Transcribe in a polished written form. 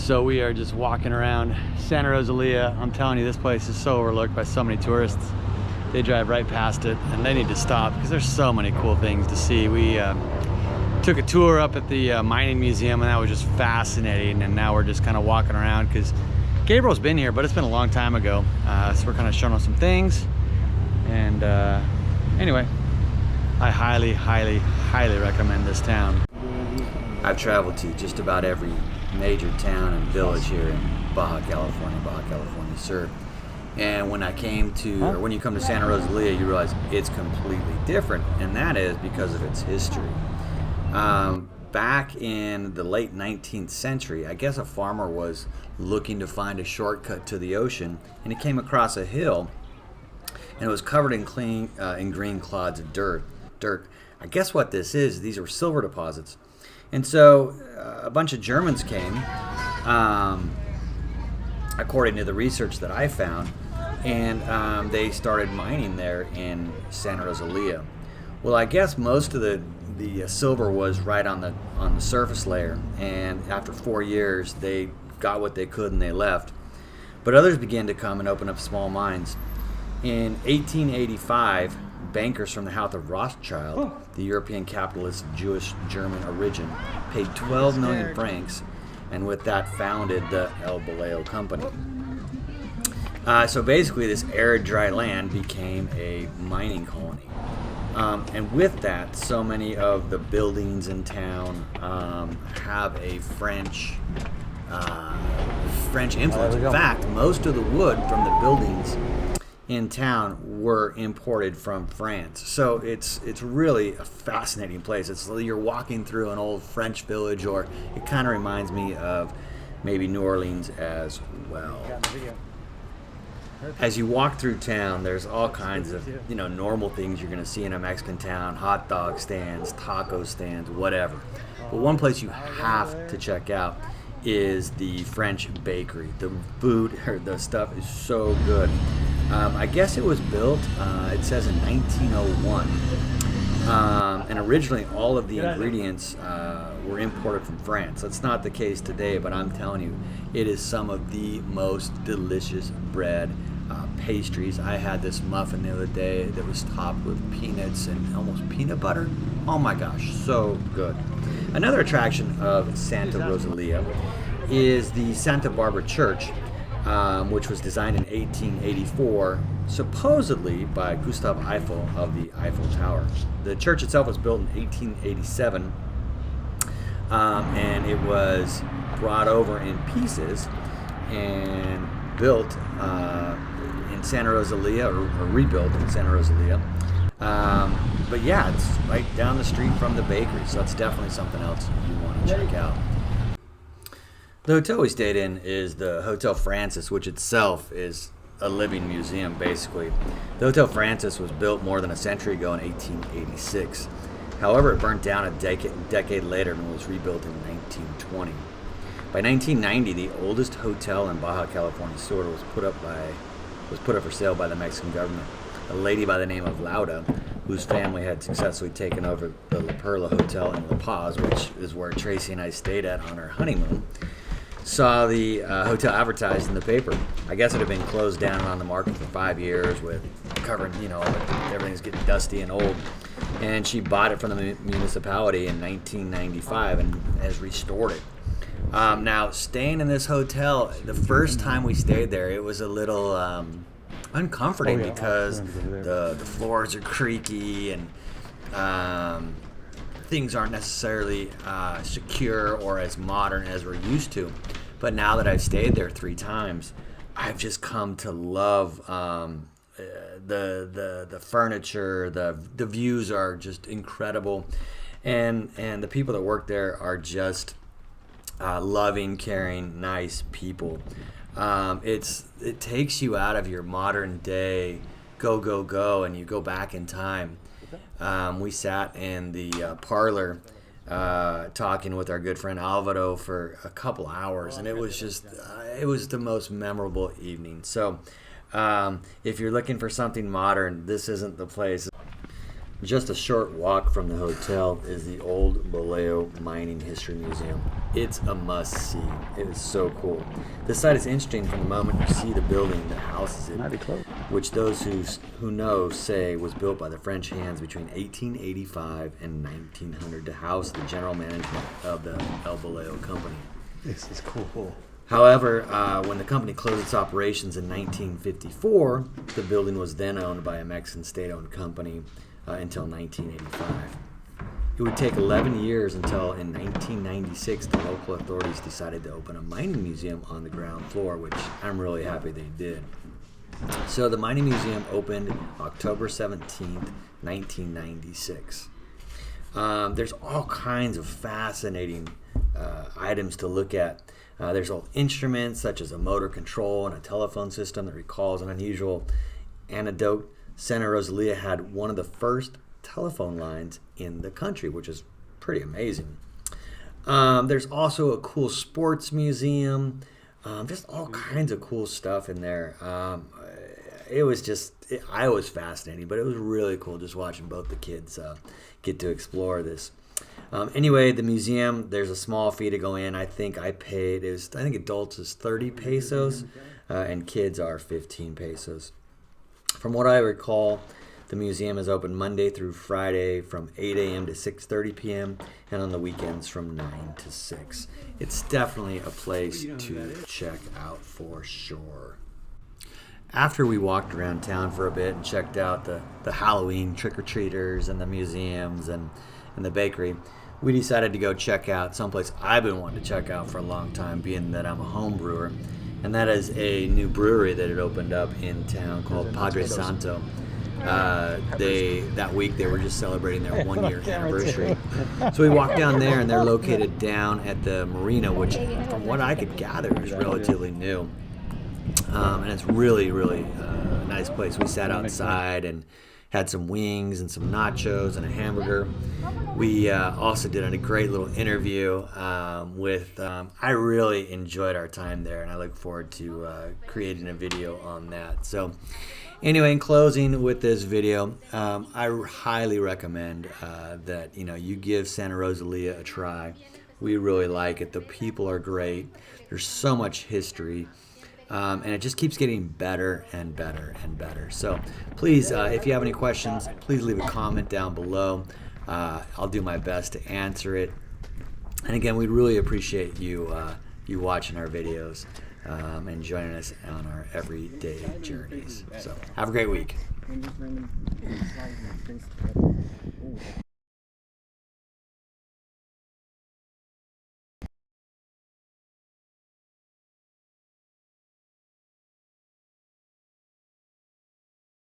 So we are just walking around Santa Rosalia. I'm telling you, this place is so overlooked by so many tourists. They drive right past it, and they need to stop because there's so many cool things to see. We took a tour up at the mining museum, and that was just fascinating. And now we're just kind of walking around because Gabriel's been here, but it's been a long time ago. So we're kind of showing him some things. And anyway, I highly, highly, highly recommend this town. I've traveled to just about every major town and village here in Baja California Sur. And when I came to, or when you come to Santa Rosalia, you realize it's completely different, and that is because of its history. Back in the late 19th century, I guess a farmer was looking to find a shortcut to the ocean, and he came across a hill, and it was covered in green clods of dirt. I guess what this is, these are silver deposits. And so a bunch of Germans came, according to the research that I found, and they started mining there in Santa Rosalia. Well, I guess most of the silver was right on the surface layer, and after 4 years they got what they could and they left. But others began to come and open up small mines. In 1885, bankers from the house of Rothschild, the European capitalist of Jewish German origin, paid 12 million francs, and with that founded the El Boleo company. So basically this arid dry land became a mining colony. And with that, so many of the buildings in town have a French influence. In fact, most of the wood from the buildings in town were imported from France. So it's really a fascinating place. It's you're walking through an old French village, or it kind of reminds me of maybe New Orleans as well. As you walk through town, there's all kinds of normal things you're going to see in a Mexican town: hot dog stands, taco stands, whatever. But one place you have to check out is the French bakery. The food, or the stuff, is so good. I guess it was built, it says in 1901, and originally all of the ingredients were imported from France. That's not the case today, but I'm telling you, it is some of the most delicious bread, pastries. I had this muffin the other day that was topped with peanuts and almost peanut butter. Oh my gosh, so good. Another attraction of Santa Rosalia is the Santa Barbara Church, which was designed in 1884, supposedly by Gustave Eiffel of the Eiffel Tower. The church itself was built in 1887, and it was brought over in pieces and built in Santa Rosalia, or rebuilt in Santa Rosalia. But yeah, it's right down the street from the bakery, so that's definitely something else you want to check out. The hotel we stayed in is the Hotel Francis, which itself is a living museum, basically. The Hotel Francis was built more than a century ago in 1886. However, it burnt down a decade later and was rebuilt in 1920. By 1990, the oldest hotel in Baja California Sur was put up for sale by the Mexican government. A lady by the name of Lauda, whose family had successfully taken over the La Perla Hotel in La Paz, which is where Tracy and I stayed at on our honeymoon, saw the hotel advertised in the paper. I guess it had been closed down and on the market for 5 years, with covering, everything's getting dusty and old. And she bought it from the municipality in 1995 and has restored it. Now, staying in this hotel, the first time we stayed there, it was a little uncomforting because the floors are creaky and things aren't necessarily secure or as modern as we're used to. But now that I've stayed there 3 times, I've just come to love the furniture. The views are just incredible, and the people that work there are just loving, caring, nice people. It takes you out of your modern day go, and you go back in time. We sat in the parlor talking with our good friend Alvaro for a couple hours, and it was just it was the most memorable evening. So if you're looking for something modern, this isn't the place. Just a short walk from the hotel is the old Boleo Mining History Museum. It's a must-see. It is so cool. This site is interesting from the moment you see the building that houses it, which those who know say was built by the French hands between 1885 and 1900 to house the general management of the El Boleo company. This is cool. However, when the company closed its operations in 1954, the building was then owned by a Mexican state-owned company until 1985. It would take 11 years until in 1996 the local authorities decided to open a mining museum on the ground floor, which I'm really happy they did. So the mining museum opened October 17th, 1996. There's all kinds of fascinating items to look at. There's old instruments such as a motor control and a telephone system that recalls an unusual anecdote. Santa Rosalia had one of the first telephone lines in the country, which is pretty amazing. There's also a cool sports museum, just all kinds of cool stuff in there. It was I was fascinating, but it was really cool just watching both the kids get to explore this. Anyway, the museum, there's a small fee to go in. I think adults is 30 pesos and kids are 15 pesos. From what I recall, the museum is open Monday through Friday from 8 a.m. to 6:30 p.m. and on the weekends from 9 to 6. It's definitely a place to check out for sure. After we walked around town for a bit and checked out the Halloween trick-or-treaters and the museums and the bakery, we decided to go check out someplace I've been wanting to check out for a long time, being that I'm a home brewer. And that is a new brewery that had opened up in town called Padre Santo. That week they were just celebrating their 1-year anniversary. So we walked down there, and they're located down at the marina, which from what I could gather is relatively new. And it's really, really a nice place. We sat outside and had some wings and some nachos and a hamburger. We also did a great little interview with, I really enjoyed our time there, and I look forward to creating a video on that. So anyway, in closing with this video, I highly recommend that you give Santa Rosalia a try. We really like it. The people are great. There's so much history. And it just keeps getting better and better and better. So please, if you have any questions, please leave a comment down below. I'll do my best to answer it. And again, we really appreciate you watching our videos and joining us on our everyday journeys. So have a great week.